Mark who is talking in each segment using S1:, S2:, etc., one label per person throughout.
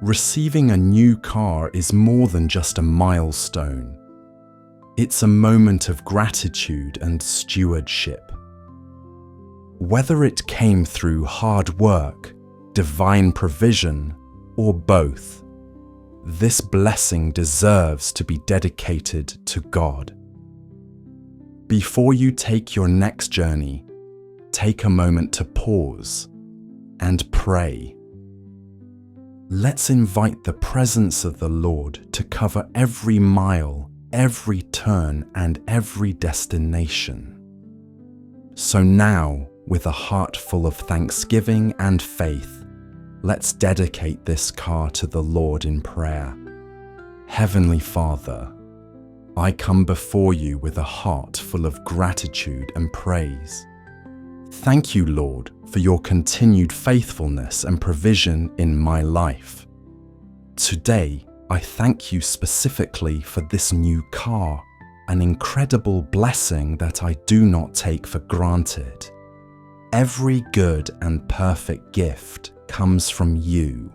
S1: Receiving a new car is more than just a milestone. It's a moment of gratitude and stewardship. Whether it came through hard work, divine provision, or both, this blessing deserves to be dedicated to God. Before you take your next journey, take a moment to pause and pray. Let's invite the presence of the Lord to cover every mile, every turn, and every destination. So now, with a heart full of thanksgiving and faith, let's dedicate this car to the Lord in prayer. Heavenly Father, I come before you with a heart full of gratitude and praise. Thank you, Lord, for your continued faithfulness and provision in my life. Today, I thank you specifically for this new car, an incredible blessing that I do not take for granted. Every good and perfect gift comes from you,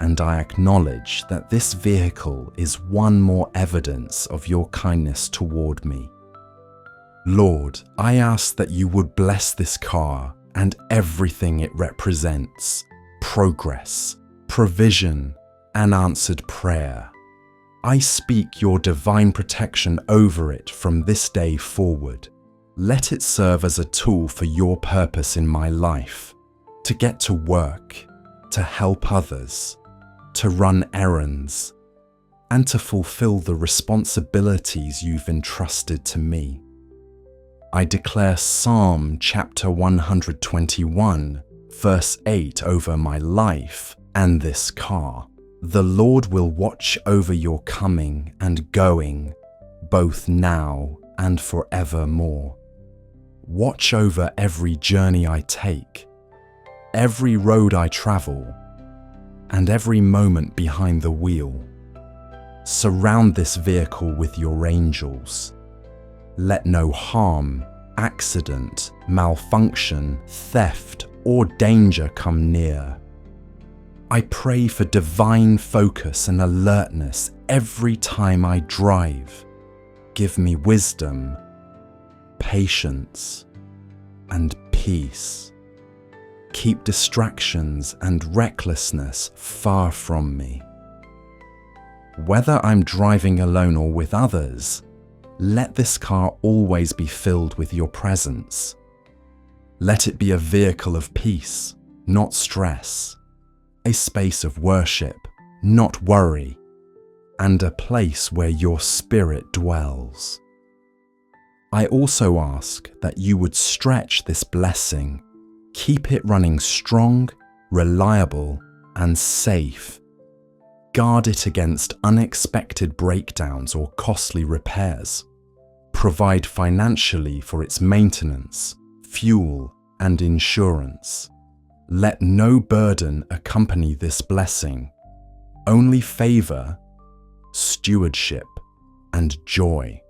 S1: and I acknowledge that this vehicle is one more evidence of your kindness toward me. Lord, I ask that you would bless this car and everything it represents: progress, provision, and answered prayer. I speak your divine protection over it from this day forward. Let it serve as a tool for your purpose in my life, to get to work, to help others, to run errands, and to fulfill the responsibilities you've entrusted to me. I declare Psalm chapter 121, verse 8 over my life and this car. The Lord will watch over your coming and going, both now and forevermore. Watch over every journey I take, every road I travel, and every moment behind the wheel. Surround this vehicle with your angels. Let no harm, accident, malfunction, theft, or danger come near. I pray for divine focus and alertness every time I drive. Give me wisdom, patience, and peace. Keep distractions and recklessness far from me. Whether I'm driving alone or with others, let this car always be filled with your presence. Let it be a vehicle of peace, not stress, a space of worship, not worry, and a place where your spirit dwells. I also ask that you would stretch this blessing. Keep it running strong, reliable, and safe. Guard it against unexpected breakdowns or costly repairs. Provide financially for its maintenance, fuel, and insurance. Let no burden accompany this blessing. Only favor, stewardship, and joy.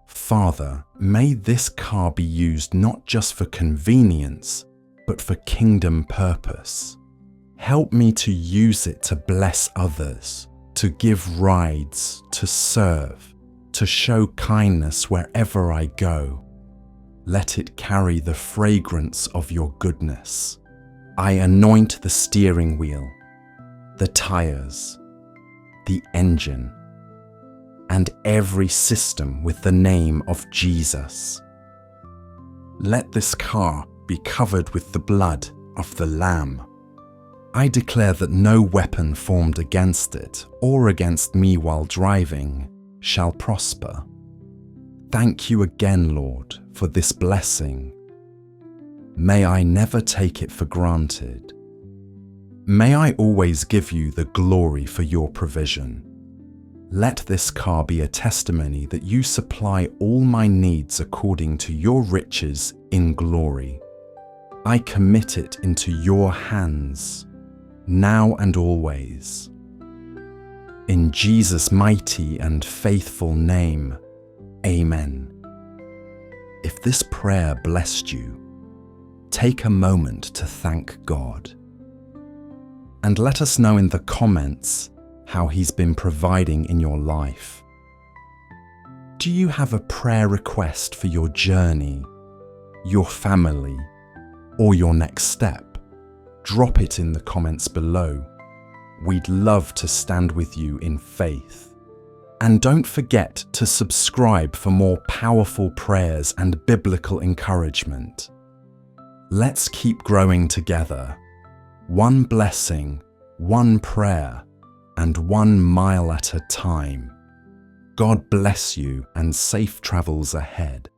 S1: Father, may this car be used not just for convenience, but for kingdom purpose. Help me to use it to bless others, to give rides, to serve, to show kindness wherever I go. Let it carry the fragrance of your goodness. I anoint the steering wheel, the tires, the engine, and every system with the name of Jesus. Let this car be covered with the blood of the Lamb. I declare that no weapon formed against it or against me while driving shall prosper. Thank you again, Lord, for this blessing. May I never take it for granted. May I always give you the glory for your provision. Let this car be a testimony that you supply all my needs according to your riches in glory. I commit it into your hands, now and always. In Jesus' mighty and faithful name, amen. If this prayer blessed you, take a moment to thank God. and let us know in the comments how He's been providing in your life. Do you have a prayer request for your journey, your family, or your next step? Drop it in the comments below. We'd love to stand with you in faith. And don't forget to subscribe for more powerful prayers and biblical encouragement. Let's keep growing together. One blessing, one prayer, and 1 mile at a time. God bless you and safe travels ahead.